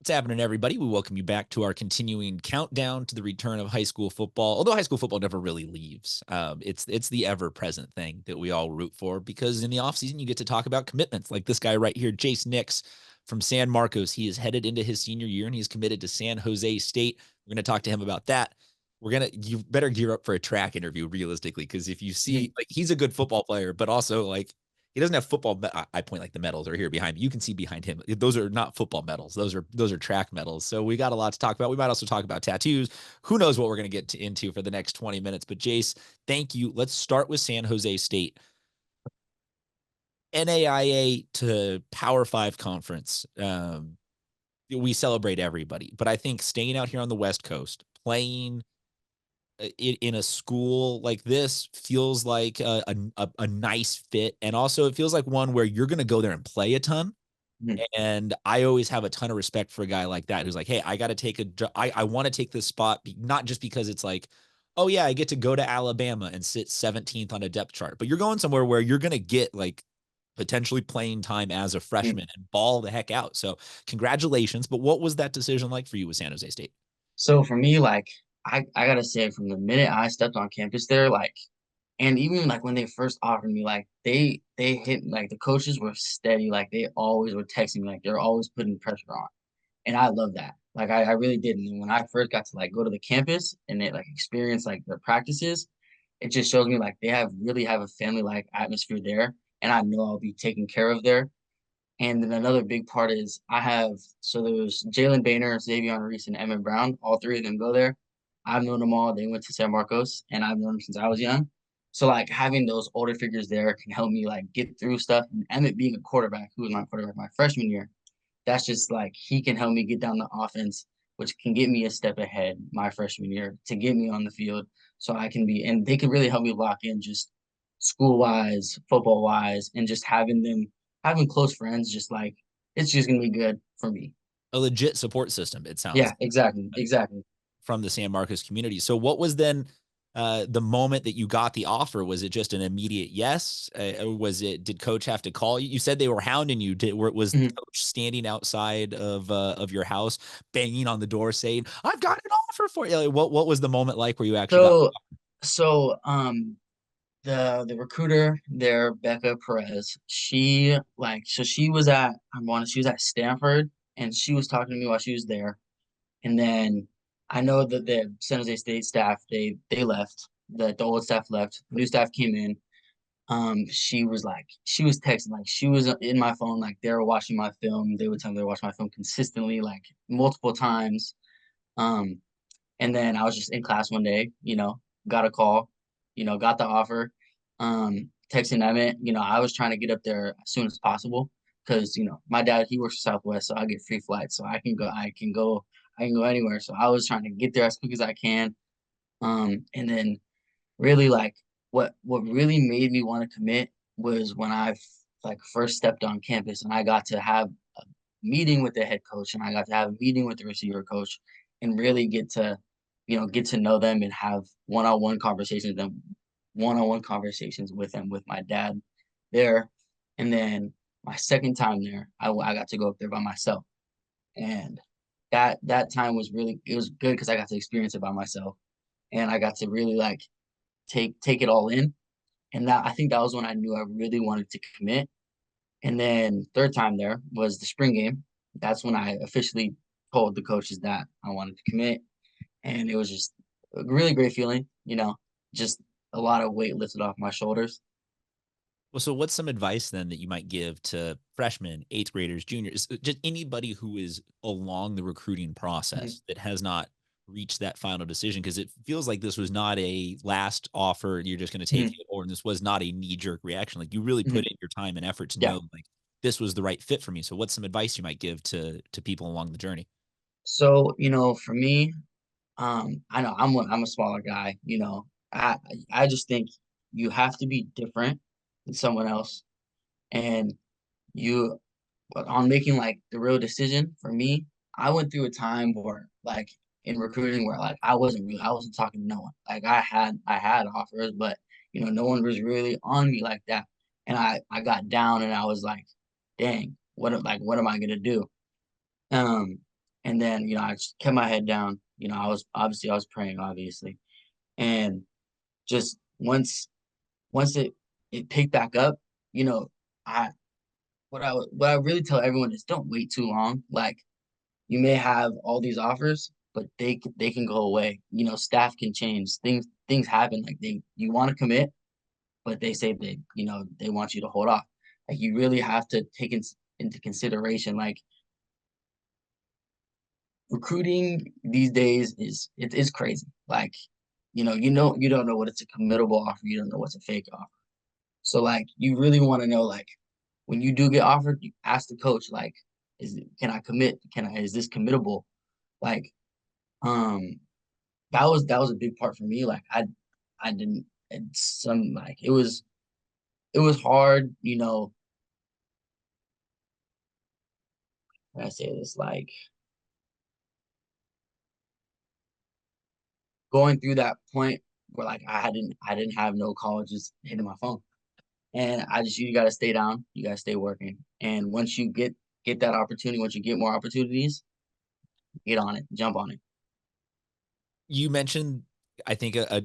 What's happening, everybody? We welcome you back to our continuing countdown to the return of high school football. Although high school football never really leaves, it's the ever present thing that we all root for because in the offseason you get to talk about commitments like this guy right here, Jase Nix from San Marcos. He is headed into his senior year and he's committed to San Jose State. We're going to talk to him about that. You better gear up for a track interview realistically because if you see, like, he's a good football player, but also like he doesn't have football. I point like the medals are here behind me. You can see behind him. Those are not football medals. Those are track medals. So we got a lot to talk about. We might also talk about tattoos. Who knows what we're going to get into for the next 20 minutes. But Jase, thank you. Let's start with San Jose State. NAIA to Power Five conference. We celebrate everybody, but I think staying out here on the West Coast, playing in a school like this feels like a nice fit. And also it feels like one where you're going to go there and play a ton. Mhm. And I always have a ton of respect for a guy like that who's like, hey, I got to take I want to take this spot, not just because it's like, oh yeah, I get to go to Alabama and sit 17th on a depth chart, but you're going somewhere where you're going to get like potentially playing time as a freshman and ball the heck out. So congratulations. But what was that decision like for you with San Jose State? So for me, like I gotta say, from the minute I stepped on campus there, like, and even like when they first offered me, like they hit like the coaches were steady, like they always were texting me, like they're always putting pressure on, and I love that. Like I really did. And when I first got to like go to the campus and they like experience like their practices, it just shows me like they have a family like atmosphere there, and I know I'll be taken care of there. And then another big part is there's Jalen Boehner, Xavier Reese, and Emmett Brown. All three of them go there. I've known them all. They went to San Marcos, and I've known them since I was young. So like having those older figures there can help me like get through stuff. And Emmett being a quarterback, who was my quarterback my freshman year, that's just like he can help me get down the offense, which can get me a step ahead my freshman year to get me on the field. So I can be, and they can really help me lock in just school wise, football wise, and just having close friends, just like it's just gonna be good for me. A legit support system, it sounds Yeah, exactly, exactly. from the San Marcos community. So what was then the moment that you got the offer? Was it just an immediate yes? Did coach have to call you? You said they were hounding you. Was Mhm. coach standing outside of your house, banging on the door saying, I've got an offer for you? Like, what was the moment like where you actually got? So so the recruiter there, Becca Perez, she was at she was at Stanford, and she was talking to me while she was there. And then I know that the San Jose State staff, they left. The old staff left. New staff came in. She was texting, like she was in my phone, like they were watching my film. They would tell me they were watching my film consistently, like multiple times. Um, and then I was just in class one day, got a call, got the offer. Texting Emmett, I was trying to get up there as soon as possible because, my dad, he works for Southwest, so I get free flights. So I can go anywhere. So I was trying to get there as quick as I can. And then really like what really made me want to commit was when I like first stepped on campus and I got to have a meeting with the head coach and I got to have a meeting with the receiver coach and really get to know them and have one-on-one conversations with them with my dad there. And then my second time there, I got to go up there by myself. And that time was really it was good because I got to experience it by myself and I got to really like take it all in. And that I think that was when I knew I really wanted to commit. And then third time there was the spring game. That's when I officially told the coaches that I wanted to commit. And it was just a really great feeling, just a lot of weight lifted off my shoulders. Well, so what's some advice then that you might give to freshmen, eighth graders, juniors, just anybody who is along the recruiting Mhm. process that has not reached that final decision? Because it feels like this was not a last offer, you're just going to take Mhm. it, or this was not a knee jerk reaction. Like you really put Mhm. in your time and effort to Yeah. know like this was the right fit for me. So what's some advice you might give to people along the journey? So, for me, I know I'm a smaller guy, I just think you have to be different than someone else. And you on making like the real decision for me, I went through a time where like in recruiting where like I wasn't talking to no one. Like I had offers, but no one was really on me like that. And I got down and I was like, dang, what am I gonna do? Um And then, I just kept my head down. I was praying, obviously. And just once it picked back up, you know, I what I really tell everyone is don't wait too long. Like you may have all these offers, but they can go away. Staff can change. Things happen. Like you want to commit, but they say they want you to hold off. Like you really have to take into consideration like recruiting these days is crazy. Like you don't know what it's a committable offer. You don't know what's a fake offer. So like you really want to know like when you do get offered, you ask the coach like, can I commit? Is this committable? Like um that was a big part for me. Like I didn't it's some like it was hard, how I say this, like going through that point where like I didn't have no colleges hitting my phone. And you gotta stay down, you gotta stay working. And once you get that opportunity, once you get more opportunities, get on it, jump on it. You mentioned, I think, a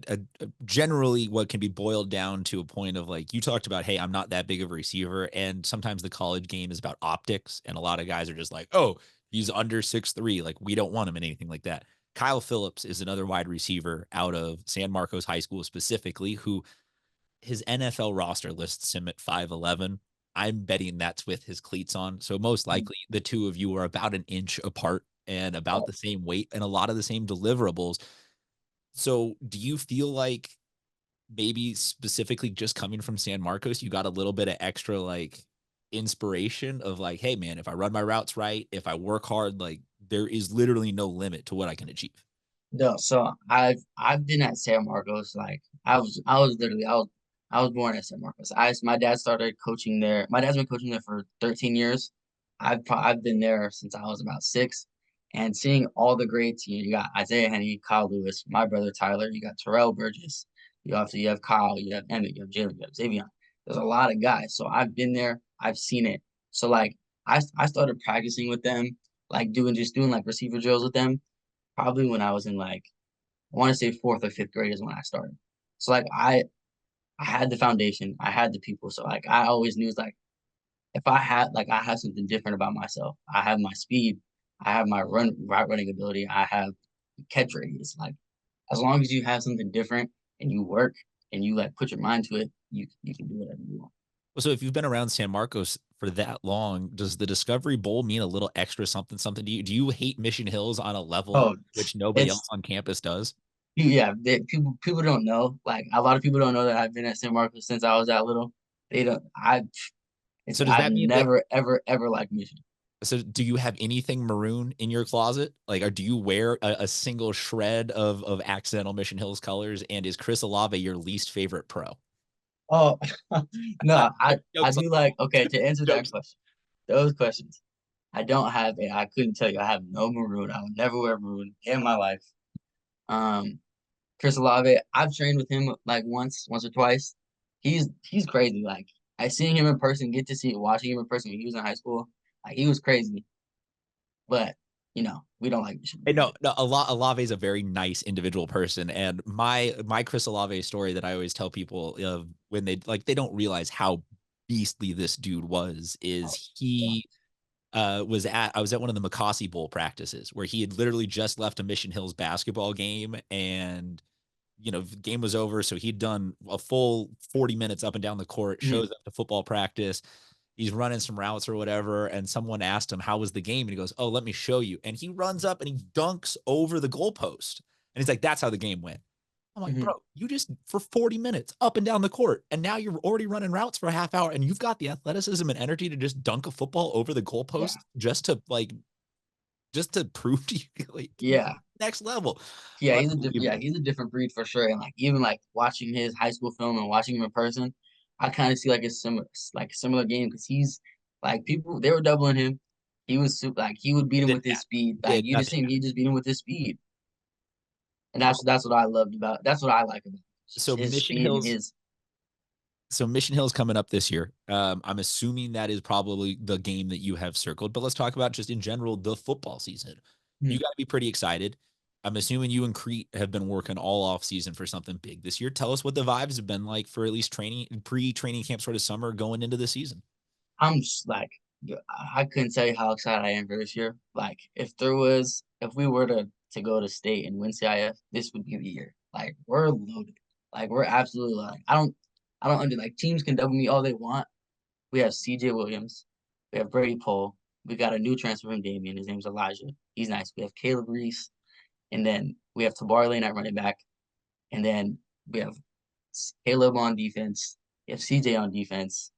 generally what can be boiled down to a point of like you talked about, hey, I'm not that big of a receiver, and sometimes the college game is about optics, and a lot of guys are just like, oh, he's under 6'3", like we don't want him in anything like that. Kyle Phillips is another wide receiver out of San Marcos High School specifically, who his NFL roster lists him at 5'11". I'm betting that's with his cleats on. So most likely the two of you are about an inch apart and about the same weight and a lot of the same deliverables. So do you feel like maybe specifically just coming from San Marcos, you got a little bit of extra like inspiration of like, hey man, if I run my routes right, if I work hard, like there is literally no limit to what I can achieve. No, so I've been at San Marcos. Like I was literally I was born at San Marcos. My dad started coaching there. My dad's been coaching there for 13 years. I've been there since I was about 6, and seeing all the greats. You got Isaiah Henny, Kyle Lewis, my brother Tyler. You got Terrell Burgess. You have Kyle. You have Emmett. You have Jalen. You have Xavier. There's a lot of guys. So I've been there. I've seen it. So like I started practicing with them, like doing like receiver drills with them probably when I was in like I want to say fourth or fifth grade is when I started. So like I had the foundation, I had the people. So like I always knew like if I have something different about myself, I have my speed, I have my route running ability, I have catch radius. Like as long as you have something different and you work and you like put your mind to it, you can do whatever you want. Well, so if you've been around San Marcos for that long, does the Discovery Bowl mean a little extra something something to you? Do you hate Mission Hills on a level Oh, which nobody else it's on campus does? yeah. People don't know. Like a lot of people don't know that I've been at San Marcos since I was that little. They don't. So does I've that mean that never ever liked Michigan. so do you have anything maroon in your closet? Like, or do you wear a single shred of accidental Mission Hills colors? And is Chris Olave your least favorite pro? Oh no, I Jokes on do like okay to answer that jokes. question. Those questions. I don't have it. I couldn't tell you. I have no maroon. I would never wear maroon in my life. Um, Chris Olave, I've trained with him like once or twice. He's crazy. Like I seen him in person, get to see watching him in person when he was in high school. Like he was crazy. But we don't like Michigan. Hey, no, no, Olave is a very nice individual person, and my Chris Olave story that I always tell people of when they don't realize how beastly this dude was Oh, is yeah. he I was at one of the McCossie Bowl practices where he had literally just left a Mission Hills basketball game and the game was over, so he'd done a full 40 minutes up and down the court, Mhm, shows up to football practice, he's running some routes or whatever, and someone asked him how was the game, and he goes, "Oh, let me show you." And he runs up and he dunks over the goalpost, and he's like, "That's how the game went." I'm like, mhm. bro, you just for 40 minutes up and down the court, and now you're already running routes for a half hour, and you've got the athleticism and energy to just dunk a football over the Yeah. goalpost just to prove to you like Yeah. next level. Yeah, Unbelievable. he's a different breed for sure. And like even like watching his high school film and watching him in person, I kind of see like a similar game because he's like people they were doubling him. He was like he would beat It him didn't with his matter. speed. Like Did you just nothing see him, matter. he just beat him with his speed, and that's what I loved about. That's what I like about him. So His Mission speed and Hills his. So Mission Hill's coming up this year. I'm assuming that is probably the game that you have circled, but let's talk about just in general the football season. You Mhm. got to be pretty excited. I'm assuming you and Crete have been working all off season for something big this year. Tell us what the vibes have been like for at least training, pre-training camp sort of summer going into the season. I'm just like, I couldn't tell you how excited I am for this year. Like, if we were to go to state and win CIF, this would be the year. Like, we're loaded. Like, we're absolutely loaded. I don't under like teams can double me all they want. We have CJ Williams, we have Brady Pohl, we got a new transfer from Damien. His name's Elijah. He's nice. We have Caleb Reese, and then we have Tabar Lane at running back, and then we have Caleb on defense. We have CJ on defense.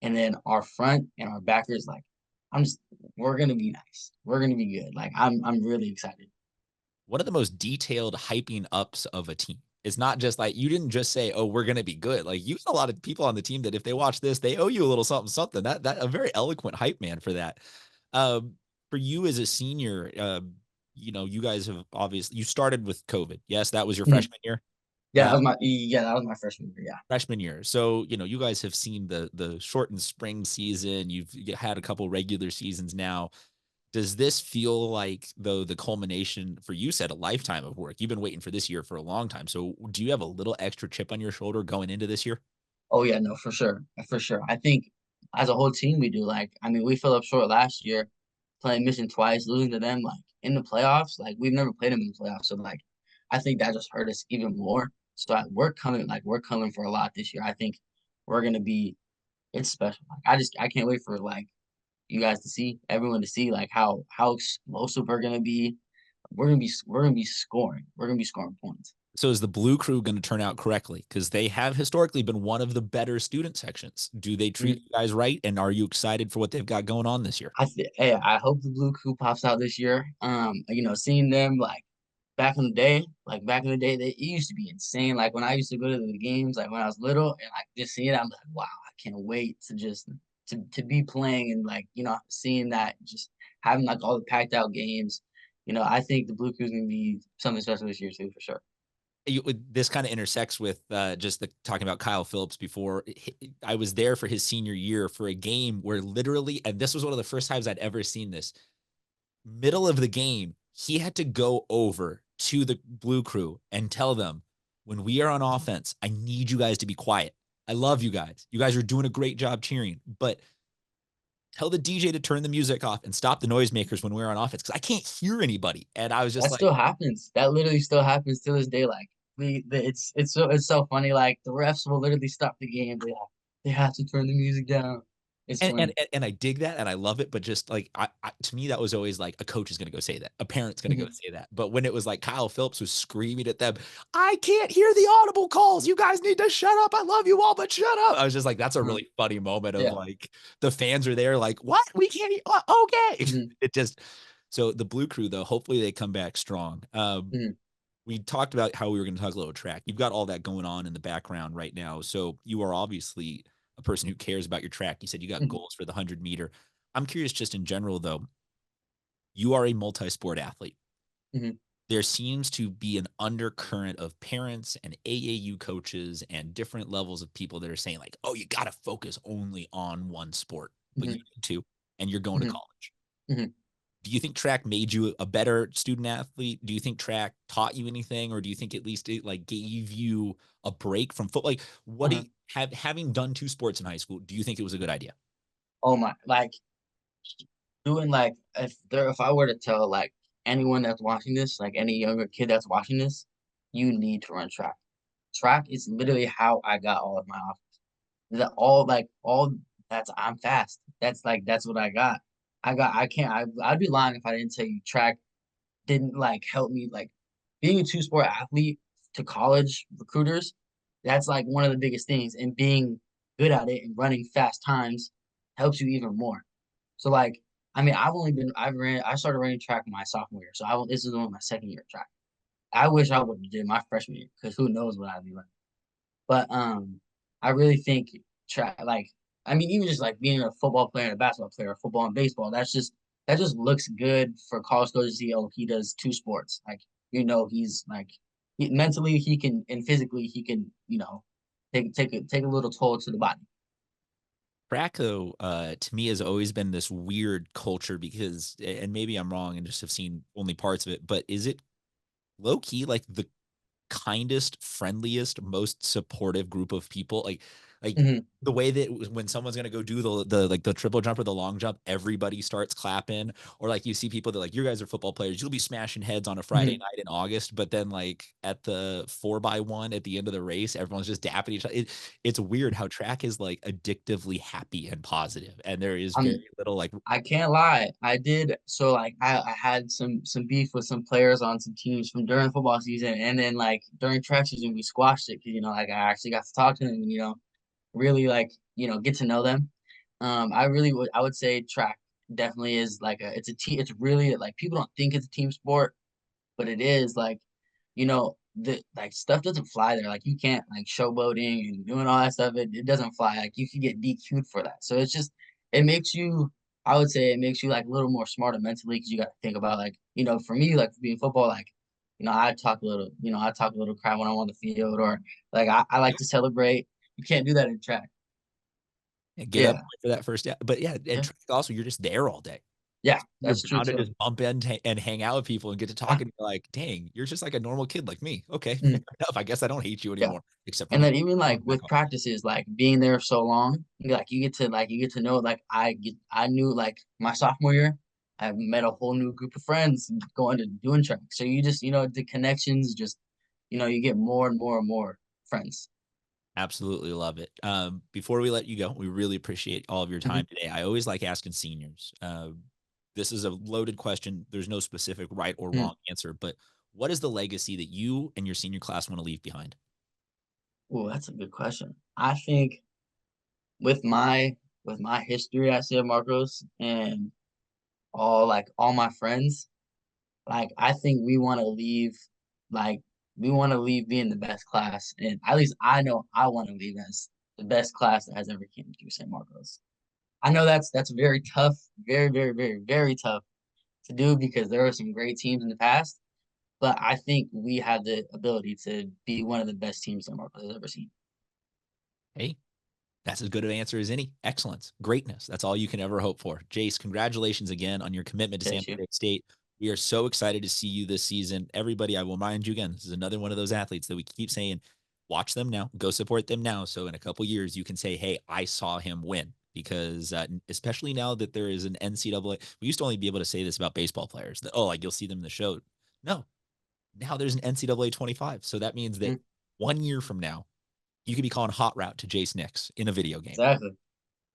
And then our front and our backers, like, I'm just we're gonna be nice. We're gonna be good. Like I'm really excited. One of the most detailed hyping ups of a team. It's not just like you didn't just say, "Oh, we're going to be good." Like you got a lot of people on the team that if they watch this, they owe you a little something, something. That a very eloquent hype man for that. Um, for you as a senior, you guys have obviously you started with COVID. Yes, that was your Mhm. freshman year. Yeah, Uh, that was my freshman year. Yeah. freshman year. So you guys have seen the shortened spring season. You had a couple regular seasons now. Does this feel like though the culmination for you said a lifetime of work? You've been waiting for this year for a long time. So do you have a little extra chip on your shoulder going into this year? Oh yeah, no, for sure. For sure. I think as a whole team we do. Like, I mean, we fell up short last year, playing Mission twice, losing to them like in the playoffs. Like we've never played them in the playoffs. So like I think that just hurt us even more. So we're coming for a lot this year. I think we're gonna be it's special. Like I can't wait for like you guys to see, everyone to see like how explosive we're gonna be. We're gonna be scoring. We're gonna be scoring points. So is the Blue Crew going to turn out correctly? Because they have historically been one of the better student sections. Do they treat Mhm. you guys right? And are you excited for what they've got going on this year? Hey, I hope the blue coup pops out this year. Seeing them like back in the day, it used to be insane. Like when I used to go to the games, like when I was little, and like just seeing it, I'm like, wow, I can't wait to just to be playing and like seeing that, just having like all the packed out games. I think the Blue Crew's gonna be something special this year too, for sure. This kind of intersects with just talking about Kyle Phillips before. I was there for his senior year for a game where literally, and this was one of the first times I'd ever seen this, middle of the game, he had to go over to the Blue Crew and tell them, when we are on offense, I need you guys to be quiet. I love you guys. You guys are doing a great job cheering, but tell the DJ to turn the music off and stop the noisemakers when we're on offense because I can't hear anybody. And I was just That like, still happens. That literally still happens to this day. Like it's so funny. Like the refs will literally stop the game. They have to turn the music down. It's and and funny. and I dig that and I love it, but just like to me, that was always like a coach is going to go say that, a parent's going to go Mhm. say that. But when it was like Kyle Phillips was screaming at them, I can't hear the audible calls. You guys need to shut up. I love you all, but shut up. I was just like, that's a Mhm. really funny moment of Yeah. like the fans are there, like, what? We can't. Okay. Mhm. It just so the Blue Crew though, hopefully they come back strong. Mhm. We talked about how we were going to talk a little track. You've got all that going on in the background right now. So you are obviously a person who cares about your track. You said you got Mhm. goals for the 100 meter. I'm curious, just in general, though, you are a multi sport athlete. Mhm. There seems to be an undercurrent of parents and AAU coaches and different levels of people that are saying, like, oh, you got to focus only on one sport, but you Mhm. need to, and you're going to Mhm. college. Mhm. Do you think track made you a better student athlete? Do you think track taught you anything, or do you think at least it like gave you a break from football? Like, what do Uh-huh. you have having done two sports in high school? Do you think it was a good idea? Oh my! Like doing like if I were to tell like anyone that's watching this, like any younger kid that's watching this, you need to run track. Track is literally how I got all of my offers. That all that's I'm fast. That's what I got. I can't I'd be lying if I didn't tell you track didn't like help me like being a two-sport athlete to college recruiters. That's like one of the biggest things, and being good at it and running fast times helps you even more. So like I mean I started running track my sophomore year, so this is only my second year of track. I wish I would have did my freshman year because who knows what I'd be running. But I really think track like I mean even just like being a football player and a basketball player, football and baseball, that just looks good for college coaches to see. Oh, he does two sports. Like he's like mentally he can and physically he can take a little toll to the body. Track, though, to me has always been this weird culture because, and maybe I'm wrong and just have seen only parts of it, but is it low key like the kindest, friendliest, most supportive group of people? Like Mhm, the way that when someone's gonna go do the like the triple jump or the long jump, everybody starts clapping. Or like you see people that like, you guys are football players, you'll be smashing heads on a Friday mhm. night in August, but then like at the 4x1 at the end of the race, everyone's just dapping each other. It's weird how track is like addictively happy and positive, and there is very I'm little like I can't lie. I did so like I had some beef with some players on some teams from during football season, and then like during track season we squashed it because like I actually got to talk to them and really like get to know them. I would say track definitely is like it's a team. It's really like people don't think it's a team sport, but it is like the like stuff doesn't fly there. Like you can't like showboating and doing all that stuff. It doesn't fly. Like you can get DQ'd for that. So it's just it makes you. I would say it makes you like a little more smarter mentally because you got to think about like for me like being football like I talk a little I talk a little crap when I'm on the field or like I like to celebrate. You can't do that in track. get up Yeah, for that first. Yeah, but yeah, and yeah, track also you're just there all day. yeah. You're That's true bound to too. just bump in and hang out with people and get to Yeah. talking. You're like, dang, you're just like a normal kid like me. Okay, fair Mm. enough. I guess I don't hate you Yeah. anymore, except when And you then even like jump back with on. practices, like being there so long, like you get to know like I knew like my sophomore year, I met a whole new group of friends going to doing track. So you just the connections just you get more and more and more friends. Absolutely love it. Before we let you go, we really appreciate all of your Mhm. time today. I always like asking seniors. This is a loaded question. There's no specific right or Mm. wrong answer, but what is the legacy that you and your senior class want to leave behind? Oh, that's a good question. I think with my history at San Marcos and all my friends, like I think like we want to leave being the best class, and at least I know I want to leave as the best class that has ever came through San Marcos. I know that's very tough, very very very very tough to do because there are some great teams in the past, but I think we have the ability to be one of the best teams San Marcos has ever seen. Hey, that's as good of an answer as any. Excellence, greatness. That's all you can ever hope for. Jace, congratulations again on your commitment to San Yes, you. Jose State. We are so excited to see you this season. Everybody, I will remind you again, this is another one of those athletes that we keep saying, watch them now, go support them now. So in a couple years, you can say, hey, I saw him win. Because especially now that there is an NCAA, we used to only be able to say this about baseball players that, oh, like you'll see them in the show. No, now there's an NCAA 25. So that means that Mm, 1 year from now, you could be calling hot route to Jase Nix in a video game. exactly.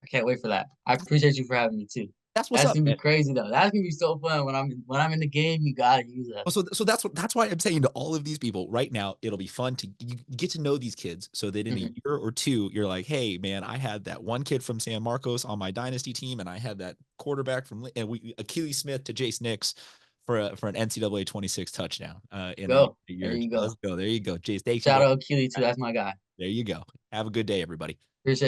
I can't wait for that. I appreciate you for having me too. That's what's That's up, gonna be man. crazy though. That's gonna be so fun when I'm in the game. You gotta use that. Oh, so that's why I'm saying to all of these people right now, it'll be fun to you get to know these kids so that in a Mhm. year or two, you're like, hey, man, I had that one kid from San Marcos on my dynasty team, and I had that quarterback from and we Achilles Smith to Jase Nix for an NCAA 26 touchdown in a Go. There year or two. you Let's go. go. There you go. Jace, thank you Shout very out Keely too. much. That's my guy. There you go. Have a good day, everybody.